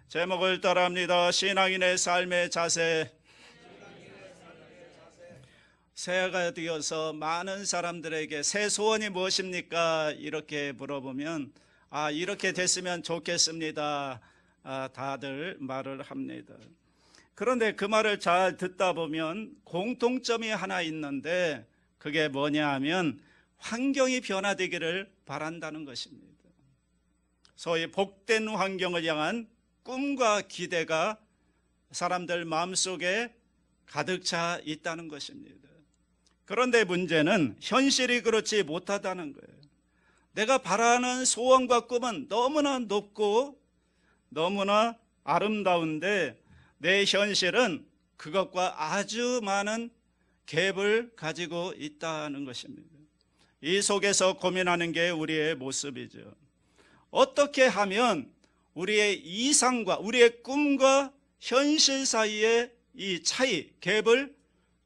제목을 따라합니다. 신앙인의 삶의 자세. 새해가 되어서 많은 사람들에게 새 소원이 무엇입니까? 이렇게 물어보면 이렇게 됐으면 좋겠습니다. 다들 말을 합니다. 그런데 그 말을 잘 듣다 보면 공통점이 하나 있는데 그게 뭐냐 하면 환경이 변화되기를 바란다는 것입니다. 소위 복된 환경을 향한 꿈과 기대가 사람들 마음속에 가득 차 있다는 것입니다. 그런데 문제는 현실이 그렇지 못하다는 거예요. 내가 바라는 소원과 꿈은 너무나 높고 너무나 아름다운데 내 현실은 그것과 아주 많은 갭을 가지고 있다는 것입니다. 이 속에서 고민하는 게 우리의 모습이죠. 어떻게 하면 우리의 이상과 우리의 꿈과 현실 사이의 이 차이, 갭을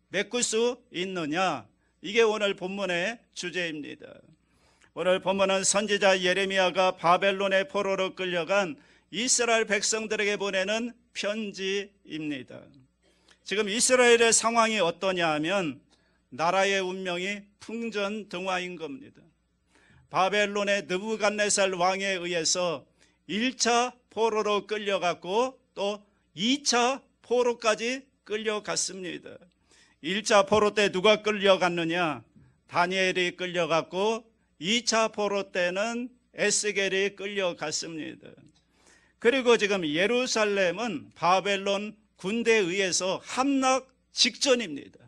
메꿀 수 있느냐? 이게 오늘 본문의 주제입니다. 오늘 본문은 선지자 예레미야가 바벨론의 포로로 끌려간 이스라엘 백성들에게 보내는 편지입니다. 지금 이스라엘의 상황이 어떠냐 하면 나라의 운명이 풍전등화인 겁니다. 바벨론의 느부갓네살 왕에 의해서 1차 포로로 끌려갔고 또 2차 포로까지 끌려갔습니다. 1차 포로 때 누가 끌려갔느냐? 다니엘이 끌려갔고 2차 포로 때는 에스겔이 끌려갔습니다. 그리고 지금 예루살렘은 바벨론 군대에 의해서 함락 직전입니다.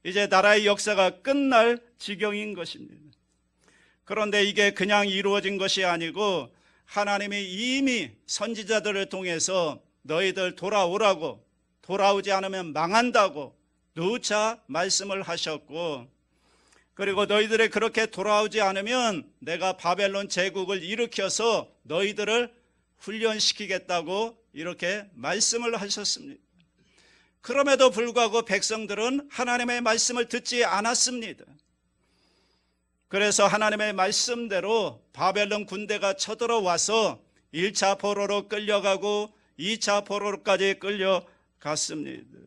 이제 나라의 역사가 끝날 지경인 것입니다. 그런데 이게 그냥 이루어진 것이 아니고 하나님이 이미 선지자들을 통해서 너희들 돌아오라고, 돌아오지 않으면 망한다고 누차 말씀을 하셨고, 그리고 너희들이 그렇게 돌아오지 않으면 내가 바벨론 제국을 일으켜서 너희들을 훈련시키겠다고 이렇게 말씀을 하셨습니다. 그럼에도 불구하고 백성들은 하나님의 말씀을 듣지 않았습니다. 그래서 하나님의 말씀대로 바벨론 군대가 쳐들어와서 1차 포로로 끌려가고 2차 포로로까지 끌려갔습니다.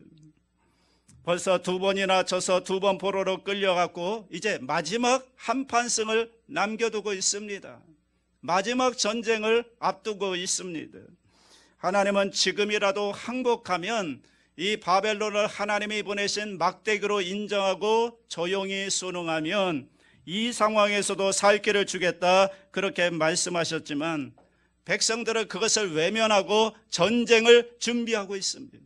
벌써 2번이나 져서 2번 포로로 끌려갔고 이제 마지막 한판승을 남겨두고 있습니다. 마지막 전쟁을 앞두고 있습니다. 하나님은 지금이라도 항복하면 이 바벨론을 하나님이 보내신 막대기로 인정하고 조용히 순응하면 이 상황에서도 살 길을 주겠다 그렇게 말씀하셨지만 백성들은 그것을 외면하고 전쟁을 준비하고 있습니다.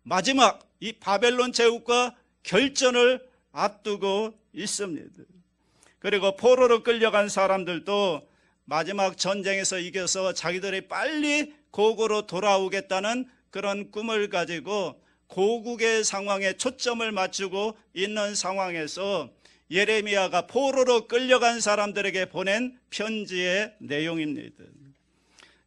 마지막 이 바벨론 제국과 결전을 앞두고 있습니다. 그리고 포로로 끌려간 사람들도 마지막 전쟁에서 이겨서 자기들이 빨리 고국으로 돌아오겠다는 그런 꿈을 가지고 고국의 상황에 초점을 맞추고 있는 상황에서 예레미야가 포로로 끌려간 사람들에게 보낸 편지의 내용입니다.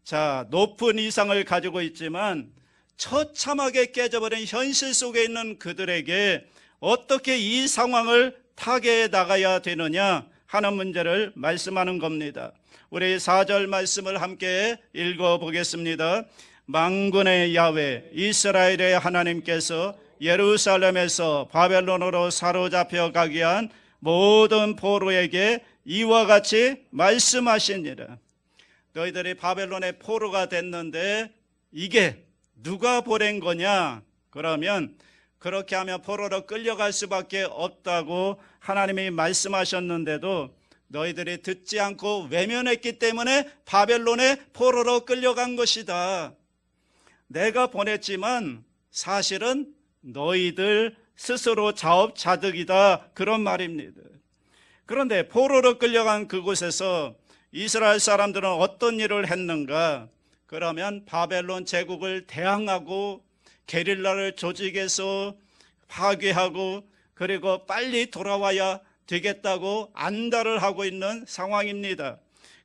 자, 높은 이상을 가지고 있지만 처참하게 깨져버린 현실 속에 있는 그들에게 어떻게 이 상황을 타개해 나가야 되느냐 하는 문제를 말씀하는 겁니다. 우리 4절 말씀을 함께 읽어보겠습니다. 만군의 야훼 이스라엘의 하나님께서 예루살렘에서 바벨론으로 사로잡혀 가게 한 모든 포로에게 이와 같이 말씀하시니라. 너희들이 바벨론의 포로가 됐는데 이게 누가 보낸 거냐? 그러면 그렇게 하면 포로로 끌려갈 수밖에 없다고 하나님이 말씀하셨는데도 너희들이 듣지 않고 외면했기 때문에 바벨론의 포로로 끌려간 것이다. 내가 보냈지만 사실은 너희들 스스로 자업자득이다 그런 말입니다. 그런데 포로로 끌려간 그곳에서 이스라엘 사람들은 어떤 일을 했는가? 그러면 바벨론 제국을 대항하고 게릴라를 조직해서 파괴하고 그리고 빨리 돌아와야 되겠다고 안달을 하고 있는 상황입니다.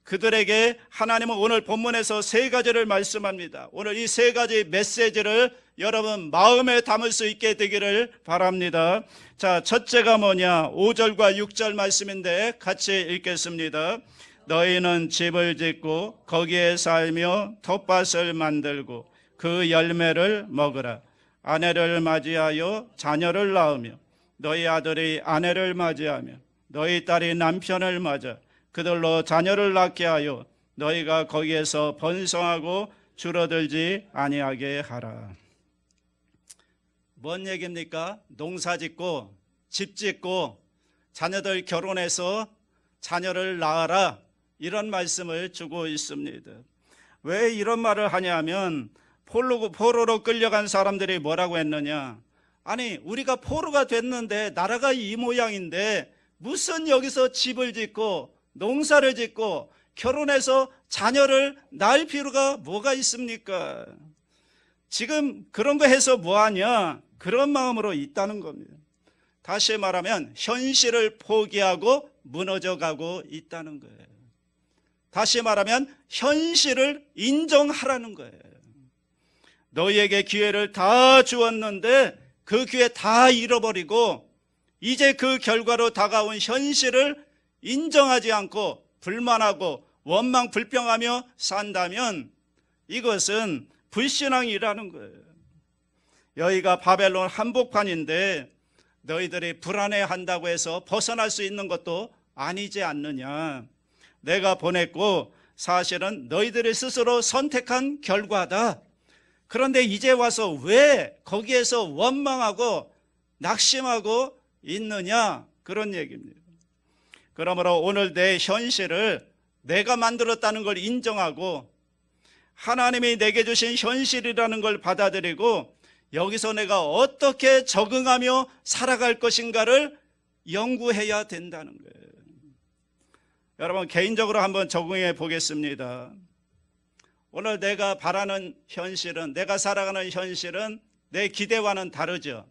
그들에게 하나님은 오늘 본문에서 3가지를 말씀합니다. 오늘 이 3가지 메시지를 여러분 마음에 담을 수 있게 되기를 바랍니다. 자, 첫째가 뭐냐? 5절과 6절 말씀인데 같이 읽겠습니다. 너희는 집을 짓고 거기에 살며 텃밭을 만들고 그 열매를 먹으라. 아내를 맞이하여 자녀를 낳으며 너희 아들이 아내를 맞이하며 너희 딸이 남편을 맞아 그들로 자녀를 낳게 하여 너희가 거기에서 번성하고 줄어들지 아니하게 하라. 뭔 얘기입니까? 농사 짓고 집 짓고 자녀들 결혼해서 자녀를 낳아라, 이런 말씀을 주고 있습니다. 왜 이런 말을 하냐면 포로로 끌려간 사람들이 뭐라고 했느냐, 아니 우리가 포로가 됐는데 나라가 이 모양인데 무슨 여기서 집을 짓고 농사를 짓고 결혼해서 자녀를 낳을 필요가 뭐가 있습니까? 지금 그런 거 해서 뭐하냐, 그런 마음으로 있다는 겁니다. 다시 말하면 현실을 포기하고 무너져가고 있다는 거예요. 다시 말하면 현실을 인정하라는 거예요. 너희에게 기회를 다 주었는데 그 기회 다 잃어버리고 이제 그 결과로 다가온 현실을 인정하지 않고 불만하고 원망 불평하며 산다면 이것은 불신앙이라는 거예요. 여기가 바벨론 한복판인데 너희들이 불안해한다고 해서 벗어날 수 있는 것도 아니지 않느냐. 내가 보냈고 사실은 너희들이 스스로 선택한 결과다. 그런데 이제 와서 왜 거기에서 원망하고 낙심하고 있느냐, 그런 얘기입니다. 그러므로 오늘 내 현실을 내가 만들었다는 걸 인정하고 하나님이 내게 주신 현실이라는 걸 받아들이고 여기서 내가 어떻게 적응하며 살아갈 것인가를 연구해야 된다는 거예요. 여러분, 개인적으로 한번 적응해 보겠습니다. 오늘 내가 바라는 현실은, 내가 살아가는 현실은 내 기대와는 다르죠.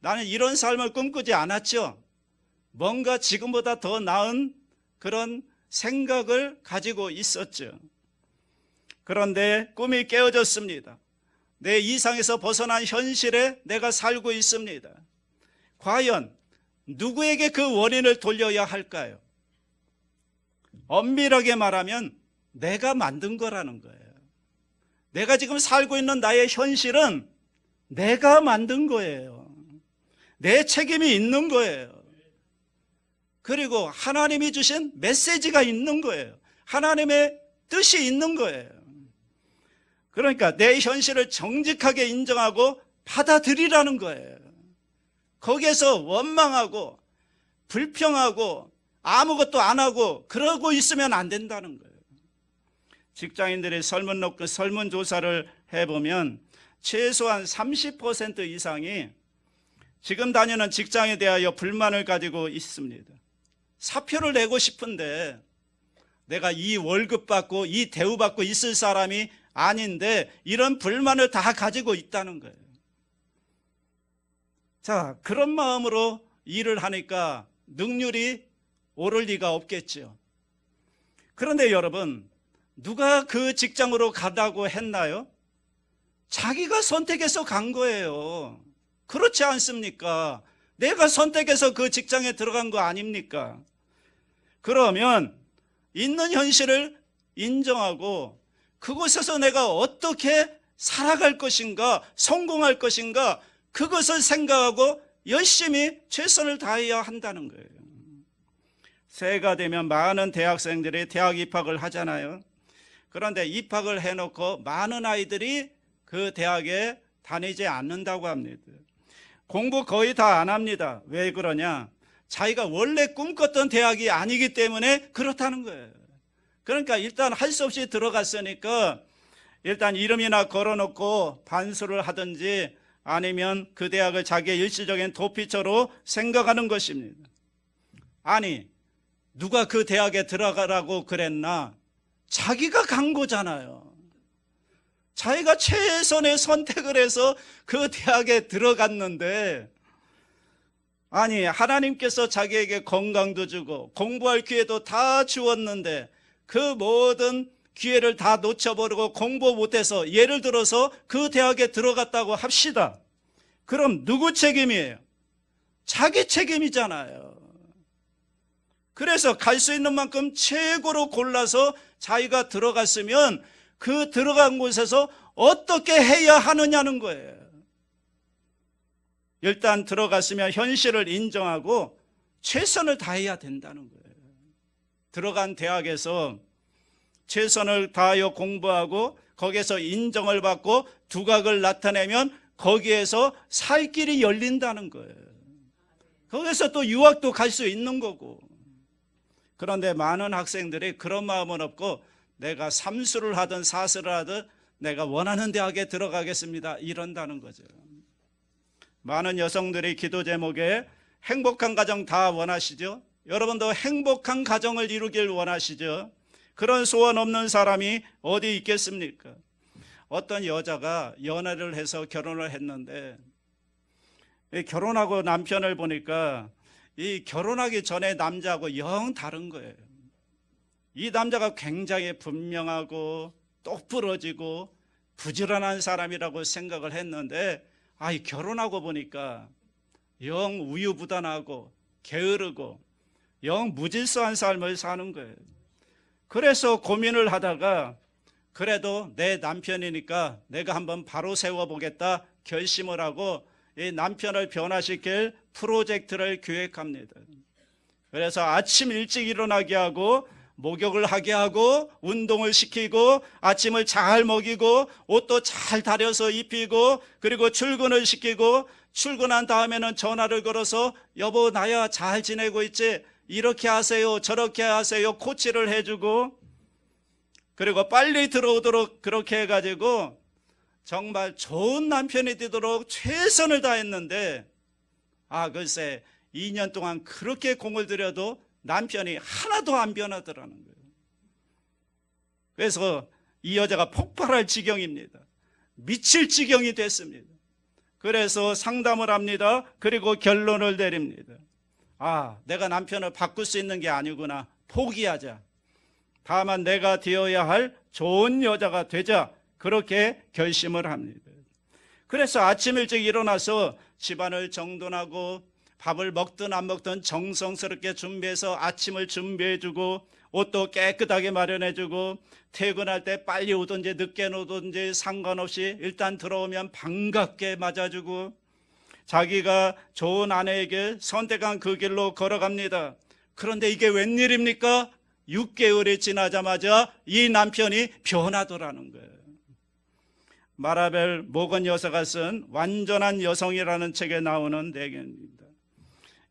나는 이런 삶을 꿈꾸지 않았죠. 뭔가 지금보다 더 나은 그런 생각을 가지고 있었죠. 그런데 꿈이 깨어졌습니다. 내 이상에서 벗어난 현실에 내가 살고 있습니다. 과연 누구에게 그 원인을 돌려야 할까요? 엄밀하게 말하면 내가 만든 거라는 거예요. 내가 지금 살고 있는 나의 현실은 내가 만든 거예요. 내 책임이 있는 거예요. 그리고 하나님이 주신 메시지가 있는 거예요. 하나님의 뜻이 있는 거예요. 그러니까 내 현실을 정직하게 인정하고 받아들이라는 거예요. 거기에서 원망하고 불평하고 아무것도 안 하고 그러고 있으면 안 된다는 거예요. 직장인들이 설문조사를 해보면 최소한 30% 이상이 지금 다니는 직장에 대하여 불만을 가지고 있습니다. 사표를 내고 싶은데 내가 이 월급 받고 이 대우 받고 있을 사람이 아닌데 이런 불만을 다 가지고 있다는 거예요. 자, 그런 마음으로 일을 하니까 능률이 오를 리가 없겠죠. 그런데 여러분, 누가 그 직장으로 가라고 했나요? 자기가 선택해서 간 거예요. 그렇지 않습니까? 내가 선택해서 그 직장에 들어간 거 아닙니까? 그러면 있는 현실을 인정하고 그곳에서 내가 어떻게 살아갈 것인가, 성공할 것인가, 그것을 생각하고 열심히 최선을 다해야 한다는 거예요. 새해가 되면 많은 대학생들이 대학 입학을 하잖아요. 그런데 입학을 해놓고 많은 아이들이 그 대학에 다니지 않는다고 합니다. 공부 거의 다 안 합니다. 왜 그러냐? 자기가 원래 꿈꿨던 대학이 아니기 때문에 그렇다는 거예요. 그러니까 일단 할 수 없이 들어갔으니까 일단 이름이나 걸어놓고 반수를 하든지 아니면 그 대학을 자기의 일시적인 도피처로 생각하는 것입니다. 아니, 누가 그 대학에 들어가라고 그랬나? 자기가 간 거잖아요. 자기가 최선의 선택을 해서 그 대학에 들어갔는데, 아니 하나님께서 자기에게 건강도 주고 공부할 기회도 다 주었는데 그 모든 기회를 다 놓쳐버리고 공부 못해서, 예를 들어서 그 대학에 들어갔다고 합시다. 그럼 누구 책임이에요? 자기 책임이잖아요. 그래서 갈 수 있는 만큼 최고로 골라서 자기가 들어갔으면 그 들어간 곳에서 어떻게 해야 하느냐는 거예요. 일단 들어갔으면 현실을 인정하고 최선을 다해야 된다는 거예요. 들어간 대학에서 최선을 다하여 공부하고 거기에서 인정을 받고 두각을 나타내면 거기에서 살 길이 열린다는 거예요. 거기서 또 유학도 갈 수 있는 거고. 그런데 많은 학생들이 그런 마음은 없고 내가 삼수를 하든 사수를 하든 내가 원하는 대학에 들어가겠습니다 이런다는 거죠. 많은 여성들이 기도 제목에 행복한 가정 다 원하시죠? 여러분도 행복한 가정을 이루길 원하시죠? 그런 소원 없는 사람이 어디 있겠습니까? 어떤 여자가 연애를 해서 결혼을 했는데 결혼하고 남편을 보니까 이 결혼하기 전에 남자하고 영 다른 거예요. 이 남자가 굉장히 분명하고 똑부러지고 부지런한 사람이라고 생각을 했는데 이 결혼하고 보니까 영 우유부단하고 게으르고 영 무질서한 삶을 사는 거예요. 그래서 고민을 하다가 그래도 내 남편이니까 내가 한번 바로 세워보겠다 결심을 하고 이 남편을 변화시킬 프로젝트를 기획합니다. 그래서 아침 일찍 일어나게 하고 목욕을 하게 하고 운동을 시키고 아침을 잘 먹이고 옷도 잘 다려서 입히고 그리고 출근을 시키고 출근한 다음에는 전화를 걸어서 여보 나야 잘 지내고 있지? 이렇게 하세요 저렇게 하세요 코치를 해주고 그리고 빨리 들어오도록 그렇게 해가지고 정말 좋은 남편이 되도록 최선을 다했는데 글쎄 2년 동안 그렇게 공을 들여도 남편이 하나도 안 변하더라는 거예요. 그래서 이 여자가 폭발할 지경입니다. 미칠 지경이 됐습니다. 그래서 상담을 합니다. 그리고 결론을 내립니다. 내가 남편을 바꿀 수 있는 게 아니구나. 포기하자. 다만 내가 되어야 할 좋은 여자가 되자. 그렇게 결심을 합니다. 그래서 아침 일찍 일어나서 집안을 정돈하고 밥을 먹든 안 먹든 정성스럽게 준비해서 아침을 준비해주고 옷도 깨끗하게 마련해주고 퇴근할 때 빨리 오든지 늦게 오든지 상관없이 일단 들어오면 반갑게 맞아주고 자기가 좋은 아내에게 선택한 그 길로 걸어갑니다. 그런데 이게 웬일입니까? 6개월이 지나자마자 이 남편이 변하더라는 거예요. 마라벨 모건 여사가 쓴 완전한 여성이라는 책에 나오는 내용입니다.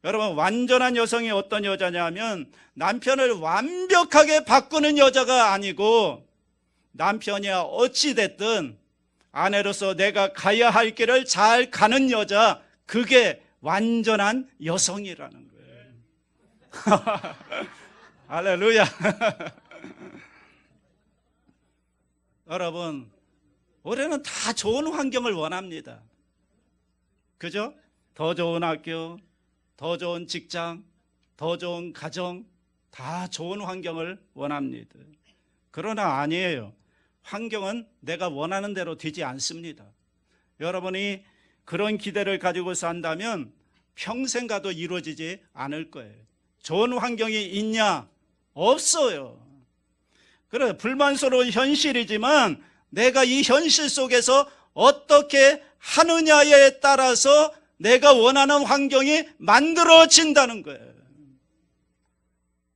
여러분 완전한 여성이 어떤 여자냐면 남편을 완벽하게 바꾸는 여자가 아니고 남편이야 어찌됐든 아내로서 내가 가야 할 길을 잘 가는 여자 그게 완전한 여성이라는 거예요. 할렐루야. 여러분 우리는 다 좋은 환경을 원합니다. 그죠? 더 좋은 학교 더 좋은 직장, 더 좋은 가정, 다 좋은 환경을 원합니다. 그러나 아니에요. 환경은 내가 원하는 대로 되지 않습니다. 여러분이 그런 기대를 가지고 산다면 평생 가도 이루어지지 않을 거예요. 좋은 환경이 있냐? 없어요. 그래, 불만스러운 현실이지만 내가 이 현실 속에서 어떻게 하느냐에 따라서 내가 원하는 환경이 만들어진다는 거예요.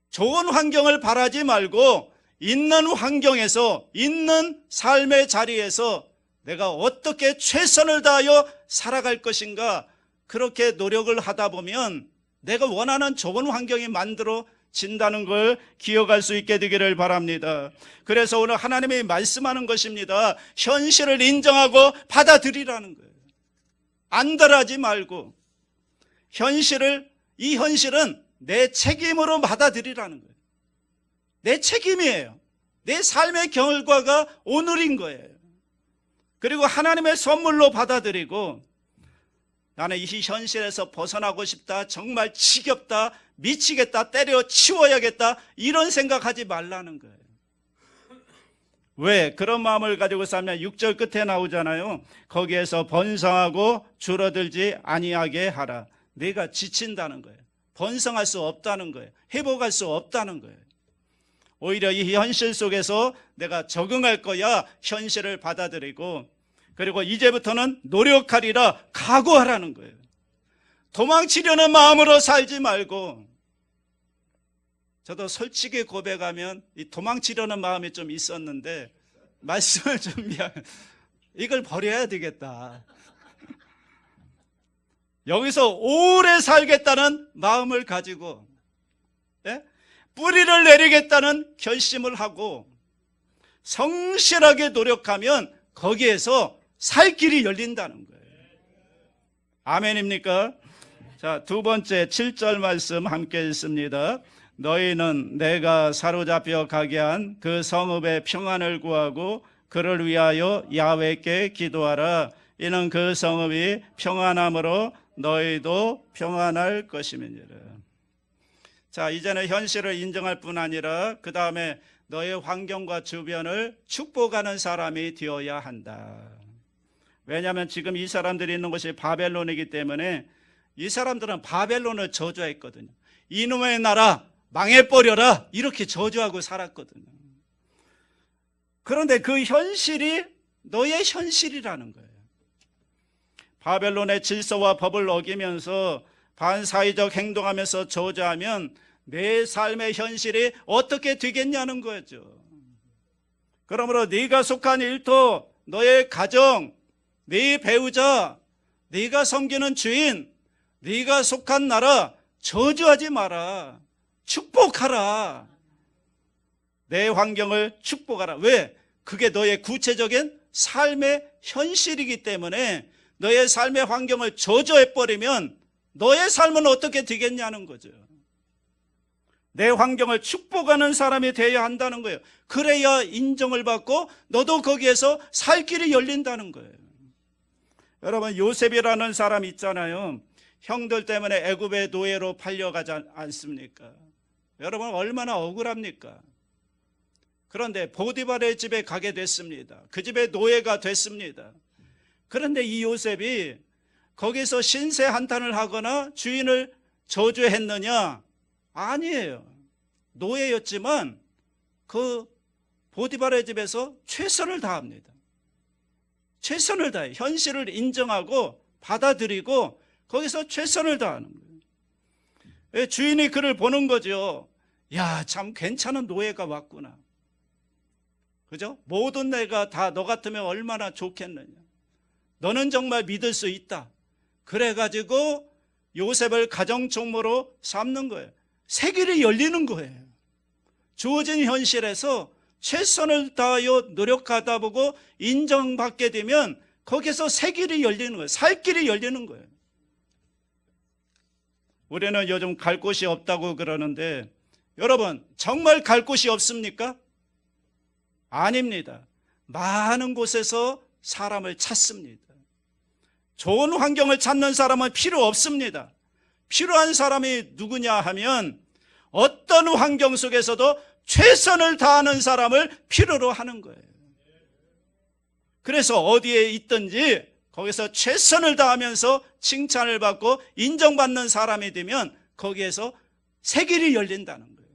좋은 환경을 바라지 말고 있는 환경에서 있는 삶의 자리에서 내가 어떻게 최선을 다하여 살아갈 것인가 그렇게 노력을 하다 보면 내가 원하는 좋은 환경이 만들어진다는 걸 기억할 수 있게 되기를 바랍니다. 그래서 오늘 하나님이 말씀하는 것입니다. 현실을 인정하고 받아들이라는 거예요. 안달하지 말고 이 현실은 내 책임으로 받아들이라는 거예요. 내 책임이에요. 내 삶의 결과가 오늘인 거예요. 그리고 하나님의 선물로 받아들이고 나는 이 현실에서 벗어나고 싶다, 정말 지겹다, 미치겠다, 때려치워야겠다 이런 생각하지 말라는 거예요. 왜? 그런 마음을 가지고 살면 6절 끝에 나오잖아요. 거기에서 번성하고 줄어들지 아니하게 하라. 내가 지친다는 거예요. 번성할 수 없다는 거예요. 회복할 수 없다는 거예요. 오히려 이 현실 속에서 내가 적응할 거야 현실을 받아들이고, 그리고 이제부터는 노력하리라 각오하라는 거예요. 도망치려는 마음으로 살지 말고, 저도 솔직히 고백하면 이 도망치려는 마음이 좀 있었는데 말씀을 좀 이걸 버려야 되겠다. 여기서 오래 살겠다는 마음을 가지고, 예? 뿌리를 내리겠다는 결심을 하고 성실하게 노력하면 거기에서 살 길이 열린다는 거예요. 아멘입니까? 자, 두 번째 7절 말씀 함께 읽습니다. 너희는 내가 사로잡혀 가게 한 그 성읍의 평안을 구하고 그를 위하여 야훼께 기도하라. 이는 그 성읍이 평안함으로 너희도 평안할 것임이니라. 자, 이제는 현실을 인정할 뿐 아니라 그 다음에 너의 환경과 주변을 축복하는 사람이 되어야 한다. 왜냐하면 지금 이 사람들이 있는 곳이 바벨론이기 때문에 이 사람들은 바벨론을 저주했거든요. 이놈의 나라 망해버려라 이렇게 저주하고 살았거든요. 그런데 그 현실이 너의 현실이라는 거예요. 바벨론의 질서와 법을 어기면서 반사회적 행동하면서 저주하면 내 삶의 현실이 어떻게 되겠냐는 거죠. 그러므로 네가 속한 일터, 너의 가정, 네 배우자, 네가 섬기는 주인, 네가 속한 나라 저주하지 마라. 축복하라. 내 환경을 축복하라. 왜? 그게 너의 구체적인 삶의 현실이기 때문에 너의 삶의 환경을 저주해버리면 너의 삶은 어떻게 되겠냐는 거죠. 내 환경을 축복하는 사람이 되어야 한다는 거예요. 그래야 인정을 받고 너도 거기에서 살 길이 열린다는 거예요. 여러분, 요셉이라는 사람 있잖아요. 형들 때문에 애굽의 노예로 팔려가지 않습니까? 여러분, 얼마나 억울합니까? 그런데 보디발의 집에 가게 됐습니다. 그 집의 노예가 됐습니다. 그런데 이 요셉이 거기서 신세 한탄을 하거나 주인을 저주했느냐? 아니에요. 노예였지만 그 보디발의 집에서 최선을 다합니다. 최선을 다해요. 현실을 인정하고 받아들이고 거기서 최선을 다하는 거예요. 주인이 그를 보는 거죠. 야, 참 괜찮은 노예가 왔구나. 그죠? 모든 애가 다 너 같으면 얼마나 좋겠느냐. 너는 정말 믿을 수 있다. 그래가지고 요셉을 가정총무로 삼는 거예요. 새 길이 열리는 거예요. 주어진 현실에서 최선을 다하여 노력하다 보고 인정받게 되면 거기서 새 길이 열리는 거예요. 살 길이 열리는 거예요. 우리는 요즘 갈 곳이 없다고 그러는데 여러분, 정말 갈 곳이 없습니까? 아닙니다. 많은 곳에서 사람을 찾습니다. 좋은 환경을 찾는 사람은 필요 없습니다. 필요한 사람이 누구냐 하면 어떤 환경 속에서도 최선을 다하는 사람을 필요로 하는 거예요. 그래서 어디에 있든지 거기서 최선을 다하면서 칭찬을 받고 인정받는 사람이 되면 거기에서 새 길이 열린다는 거예요.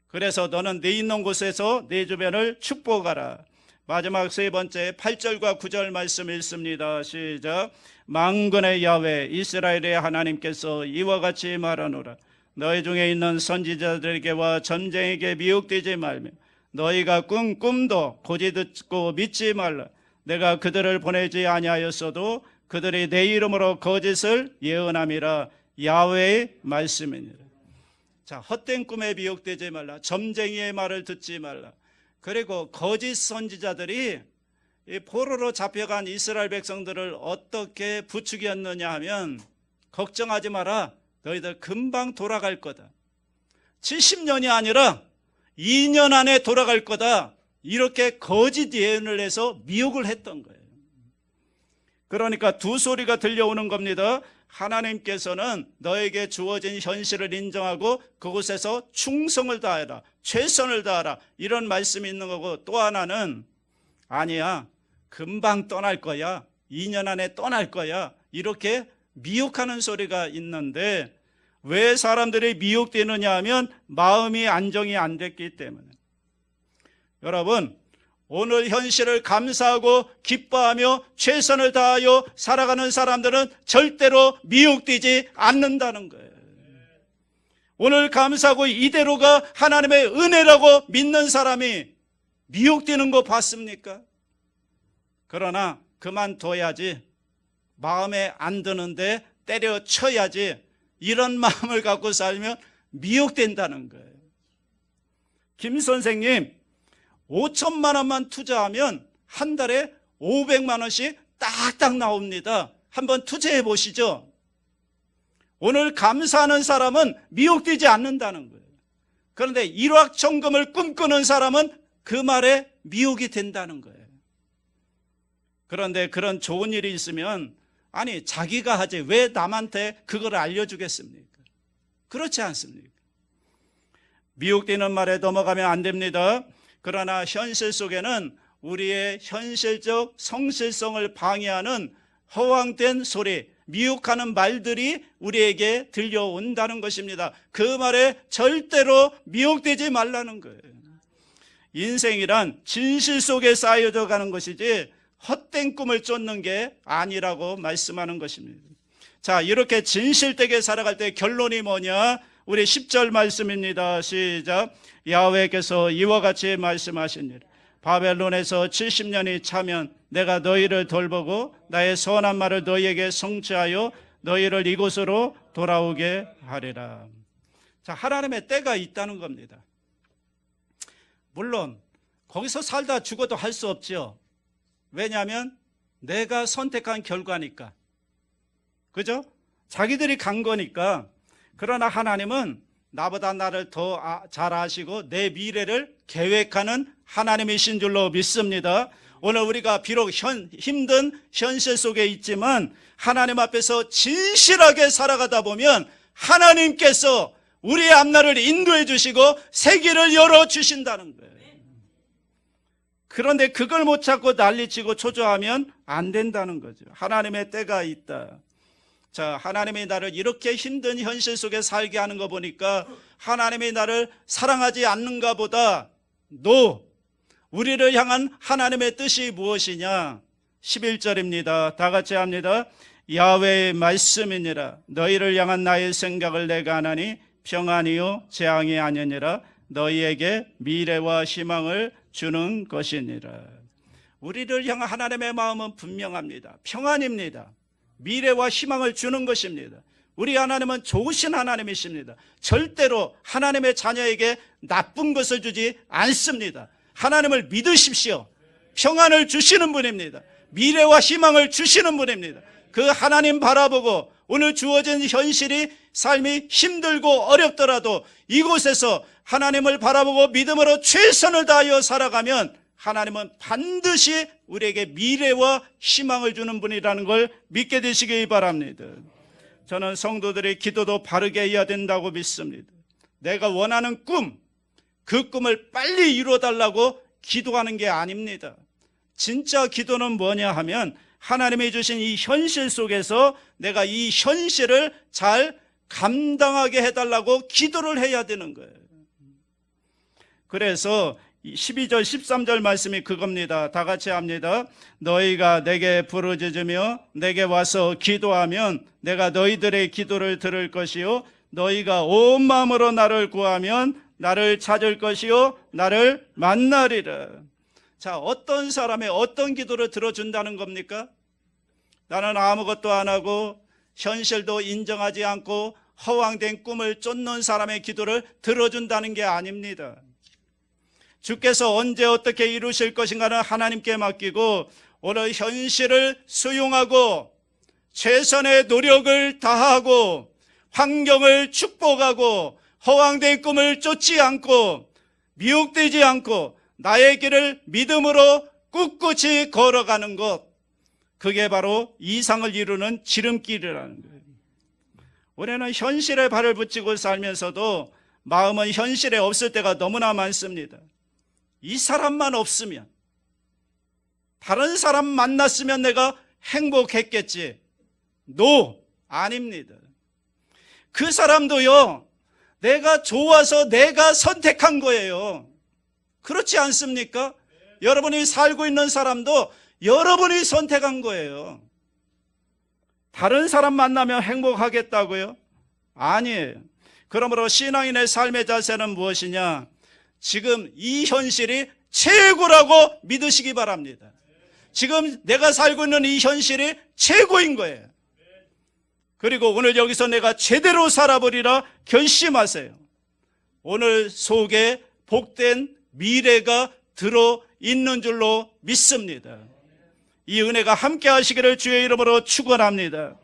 그래서 너는 네 있는 곳에서 네 주변을 축복하라. 마지막 세 번째 8절과 9절 말씀 읽습니다. 시작. 만군의 야훼 이스라엘의 하나님께서 이와 같이 말하노라. 너희 중에 있는 선지자들에게와 점쟁이에게 미혹되지 말며 너희가 꾼 꿈도 고지 듣고 믿지 말라. 내가 그들을 보내지 아니하였어도 그들이 내 이름으로 거짓을 예언함이라. 야훼의 말씀이니라. 자, 헛된 꿈에 미혹되지 말라. 점쟁이의 말을 듣지 말라. 그리고 거짓 선지자들이 이 포로로 잡혀간 이스라엘 백성들을 어떻게 부추겼느냐 하면 걱정하지 마라. 너희들 금방 돌아갈 거다. 70년이 아니라 2년 안에 돌아갈 거다. 이렇게 거짓 예언을 해서 미혹을 했던 거예요. 그러니까 두 소리가 들려오는 겁니다. 하나님께서는 너에게 주어진 현실을 인정하고 그곳에서 충성을 다해라. 최선을 다하라. 이런 말씀이 있는 거고, 또 하나는 아니야. 금방 떠날 거야. 2년 안에 떠날 거야. 이렇게 미혹하는 소리가 있는데 왜 사람들이 미혹되느냐 하면 마음이 안정이 안 됐기 때문에. 여러분, 오늘 현실을 감사하고 기뻐하며 최선을 다하여 살아가는 사람들은 절대로 미혹되지 않는다는 거예요. 오늘 감사하고 이대로가 하나님의 은혜라고 믿는 사람이 미혹되는 거 봤습니까? 그러나 그만둬야지, 마음에 안 드는데 때려쳐야지, 이런 마음을 갖고 살면 미혹된다는 거예요. 김 선생님 5천만 원만 투자하면 한 달에 500만 원씩 딱딱 나옵니다. 한번 투자해 보시죠. 오늘 감사하는 사람은 미혹되지 않는다는 거예요. 그런데 일확천금을 꿈꾸는 사람은 그 말에 미혹이 된다는 거예요. 그런데 그런 좋은 일이 있으면 아니 자기가 하지 왜 남한테 그걸 알려주겠습니까? 그렇지 않습니까? 미혹되는 말에 넘어가면 안 됩니다. 그러나 현실 속에는 우리의 현실적 성실성을 방해하는 허황된 소리, 미혹하는 말들이 우리에게 들려온다는 것입니다. 그 말에 절대로 미혹되지 말라는 거예요. 인생이란 진실 속에 쌓여져 가는 것이지 헛된 꿈을 쫓는 게 아니라고 말씀하는 것입니다. 자, 이렇게 진실되게 살아갈 때 결론이 뭐냐? 우리 10절 말씀입니다. 시작. 야훼께서 이와 같이 말씀하시니라. 바벨론에서 70년이 차면 내가 너희를 돌보고 나의 선한 말을 너희에게 성취하여 너희를 이곳으로 돌아오게 하리라. 자, 하나님의 때가 있다는 겁니다. 물론 거기서 살다 죽어도 할 수 없죠. 왜냐하면 내가 선택한 결과니까. 그죠? 자기들이 간 거니까. 그러나 하나님은 나보다 나를 더 잘 아시고 내 미래를 계획하는 하나님이신 줄로 믿습니다. 오늘 우리가 비록 힘든 현실 속에 있지만 하나님 앞에서 진실하게 살아가다 보면 하나님께서 우리의 앞날을 인도해 주시고 새 길을 열어주신다는 거예요. 그런데 그걸 못 찾고 난리치고 초조하면 안 된다는 거죠. 하나님의 때가 있다. 자, 하나님이 나를 이렇게 힘든 현실 속에 살게 하는 거 보니까 하나님이 나를 사랑하지 않는가 보다. 우리를 향한 하나님의 뜻이 무엇이냐? 11절입니다. 다 같이 합니다. 야훼의 말씀이니라. 너희를 향한 나의 생각을 내가 하나니 평안이요 재앙이 아니니라. 너희에게 미래와 희망을 주는 것이니라. 우리를 향한 하나님의 마음은 분명합니다. 평안입니다. 미래와 희망을 주는 것입니다. 우리 하나님은 좋으신 하나님이십니다. 절대로 하나님의 자녀에게 나쁜 것을 주지 않습니다. 하나님을 믿으십시오. 평안을 주시는 분입니다. 미래와 희망을 주시는 분입니다. 그 하나님 바라보고 오늘 주어진 현실이 삶이 힘들고 어렵더라도 이곳에서 하나님을 바라보고 믿음으로 최선을 다하여 살아가면 하나님은 반드시 우리에게 미래와 희망을 주는 분이라는 걸 믿게 되시기 바랍니다. 저는 성도들의 기도도 바르게 해야 된다고 믿습니다. 내가 원하는 꿈, 그 꿈을 빨리 이루어달라고 기도하는 게 아닙니다. 진짜 기도는 뭐냐 하면 하나님이 주신 이 현실 속에서 내가 이 현실을 잘 감당하게 해달라고 기도를 해야 되는 거예요. 그래서 12절 13절 말씀이 그겁니다. 다 같이 합니다. 너희가 내게 부르짖으며 내게 와서 기도하면 내가 너희들의 기도를 들을 것이요 너희가 온 마음으로 나를 구하면 나를 찾을 것이요 나를 만나리라. 자, 어떤 사람의 어떤 기도를 들어준다는 겁니까? 나는 아무것도 안 하고 현실도 인정하지 않고 허황된 꿈을 쫓는 사람의 기도를 들어준다는 게 아닙니다. 주께서 언제 어떻게 이루실 것인가는 하나님께 맡기고 오늘 현실을 수용하고 최선의 노력을 다하고 환경을 축복하고 허황된 꿈을 쫓지 않고 미혹되지 않고 나의 길을 믿음으로 꿋꿋이 걸어가는 것, 그게 바로 이상을 이루는 지름길이라는 거예요. 우리는 현실에 발을 붙이고 살면서도 마음은 현실에 없을 때가 너무나 많습니다. 이 사람만 없으면, 다른 사람 만났으면 내가 행복했겠지. 아닙니다. 그 사람도요, 내가 좋아서 내가 선택한 거예요. 그렇지 않습니까? 여러분이 살고 있는 사람도 여러분이 선택한 거예요. 다른 사람 만나면 행복하겠다고요? 아니에요. 그러므로 신앙인의 삶의 자세는 무엇이냐? 지금 이 현실이 최고라고 믿으시기 바랍니다. 지금 내가 살고 있는 이 현실이 최고인 거예요. 그리고 오늘 여기서 내가 제대로 살아버리라 결심하세요. 오늘 속에 복된 미래가 들어있는 줄로 믿습니다. 이 은혜가 함께 하시기를 주의 이름으로 축원합니다.